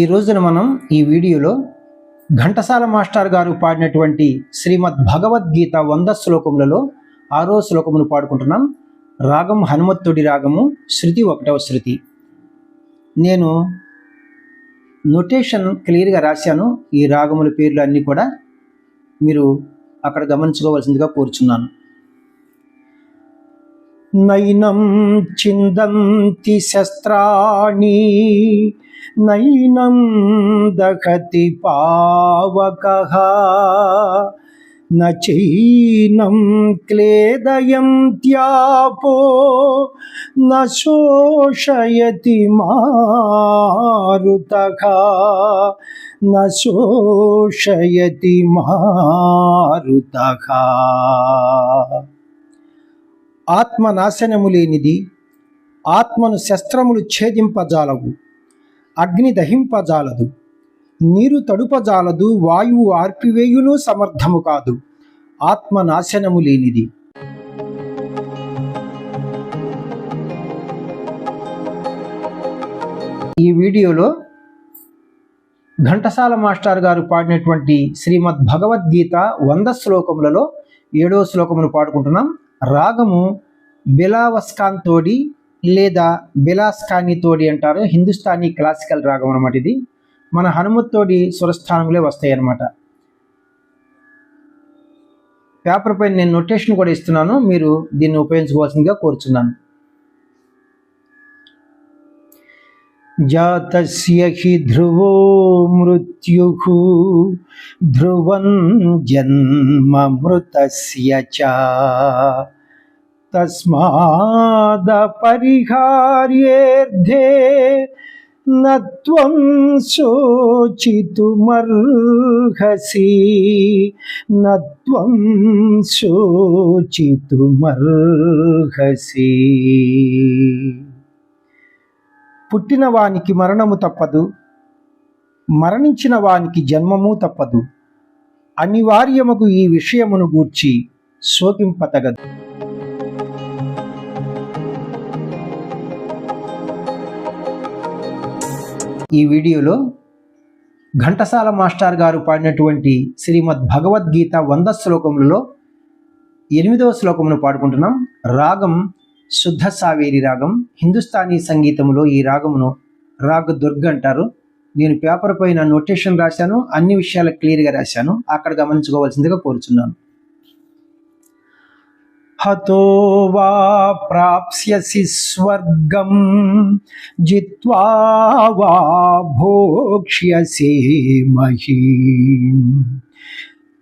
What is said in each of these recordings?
ఈ రోజున మనం ఈ వీడియోలో ఘంటసాల మాస్టర్ గారు పాడినటువంటి శ్రీమద్ భగవద్గీత 100 శ్లోకములలో 6వ శ్లోకమును పాడుకుంటున్నాం. రాగం హనుమత్తుడి రాగము, శృతి 1వ శృతి. నేను నోటేషన్ క్లియర్గా రాశాను. ఈ రాగముల పేర్లు అన్నీ కూడా మీరు అక్కడ గమనించుకోవాల్సిందిగా కోరుచున్నాను. నైనం చిందంతి శస్త్రాణి నైనం దహతి పావకః నచైనం క్లేదయంత్యాపో న శోషయతి మారుతః న శోషయతి మారుతః. ఆత్మ నాశనము లేనిది, ఆత్మను శస్త్రములు ఛేదింపజాలవు, అగ్ని దహింపజాలదు, నీరు తడుపజాలదు, వాయువు ఆర్పివేయును సమర్థము కాదు. ఆత్మ నాశనము లేనిది. ఈ వీడియోలో ఘంటసాల మాస్టర్ గారు పాడినటువంటి శ్రీమద్ భగవద్గీత 100 శ్లోకములలో 7వ శ్లోకమును పాడుకుంటున్నాం. రాగము బిలావస్కాంతోడి లేదా బిలాస్కానితోడి అంటారు. హిందుస్థానీ క్లాసికల్ రాగం అన్నమాట. ఇది మన హనుమత్తోడి స్వరస్థానంలో వస్తాయి అన్నమాట. పేపర్ పైన నేను నోటేషన్ కూడా ఇస్తున్నాను, మీరు దీన్ని ఉపయోగించుకోవాల్సిందిగా కోరుచున్నాను. జాతస్య హి ధ్రువో మృత్యుః ధ్రువం జన్మ మృతస్య చ తస్మాదపరిహార్యేర్థే నత్వం శోచితుమర్హసి నత్వం శోచితుమర్హసి. పుట్టిన వానికి మరణము తప్పదు, మరణించిన వానికి జన్మము తప్పదు. అనివార్యముగు ఈ విషయమును గూర్చి శోకింపతగదు. ఈ వీడియోలో ఘంటసాల మాస్టర్ గారు పాడినటువంటి శ్రీమద్ భగవద్గీత 100 శ్లోకములలో 8వ శ్లోకమును పాడుకుంటున్నాం. రాగం శుద్ధ సావేరి రాగం. హిందుస్థానీ సంగీతంలో ఈ రాగమును రాగ దుర్గ అంటారు. నేను పేపర్ పైన నోటేషన్ రాశాను, అన్ని విషయాలు క్లియర్గా రాశాను, అక్కడ గమనించుకోవాల్సిందిగా కోరుచున్నాను. హతో వా ప్రాప్స్యసి స్వర్గం జిత్వా వా భోక్ష్యసి మహీం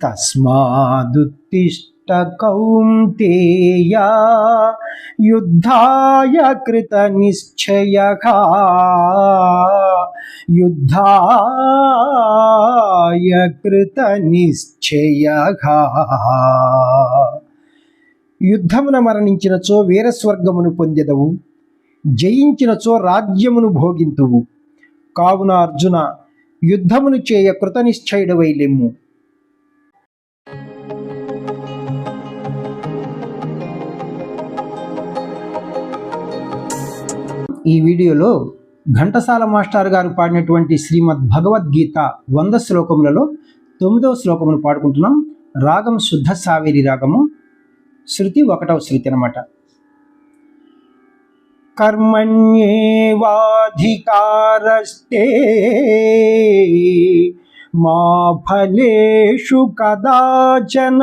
తస్మాదుత్తిష్ట కౌంతేయ యుద్ధాయ కృత నిశ్చయః యుద్ధాయ కృత నిశ్చయః. యుద్ధమున మరణించినచో వీరస్వర్గమును పొందెదవు, జయించినచో రాజ్యమును భోగింతువు. కావున అర్జున, యుద్ధమును చేయ కృతనిశ్చయుడవై లెమ్ము. ఈ వీడియోలో ఘంటసాల మాస్టర్ గారు పాడినటువంటి శ్రీమద్ భగవద్గీత 100 శ్లోకములలో 9వ శ్లోకమును పాడుకుంటున్నాం. రాగం శుద్ధ సావేరి రాగము, శృతి 1వ శృతి అన్నమాట. కర్మణ్యేవాధికారస్తే మా ఫలేషు కదాచన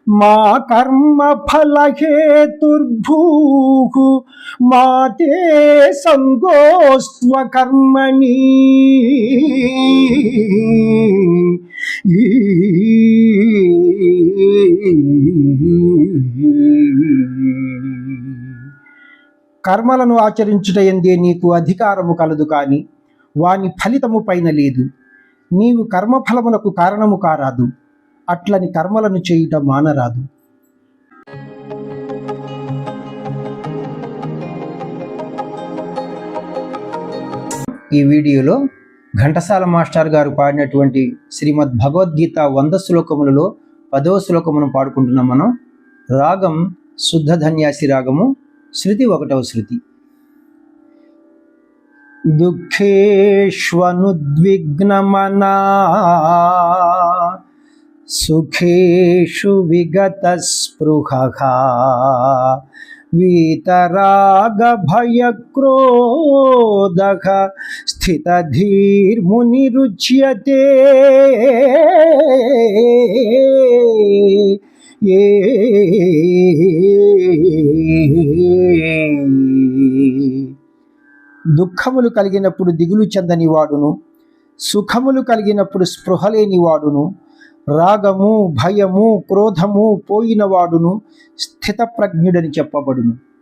మా కర్మ ఫలహేతుర్భూః మా తే సంగోస్త్వ కర్మణి. కర్మలను ఆచరించుట యందే నీకు అధికారము కలదు, కాని వాని ఫలితము పైన లేదు. నీవు కర్మఫలమునకు కారణము కారాదు, అట్లని కర్మలను చేయుట మానరాదు. ఈ వీడియోలో ఘంటసాల మాస్టర్ గారు పాడినటువంటి శ్రీమద్ భగవద్గీత 100 శ్లోకములలో 10వ శ్లోకమును పాడుకుంటున్నాం మనం. రాగం శుద్ధ ధన్యాసి రాగము, శృతి 1వ శృతి. దుఃఖేష్వనుద్విగ్నమనా సుఖేషు విగతస్పృహః వీతరాగభయక్రోధః స్థితధీర్మునిరుచ్యతే దుఃఖములు కలిగినప్పుడు దిగులు చెందని వాడును, సుఖములు కలిగినప్పుడు స్పృహ లేని వాడును, రాగము భయము క్రోధము పోయిన వాడును స్థితప్రజ్ఞుడని చెప్పబడును.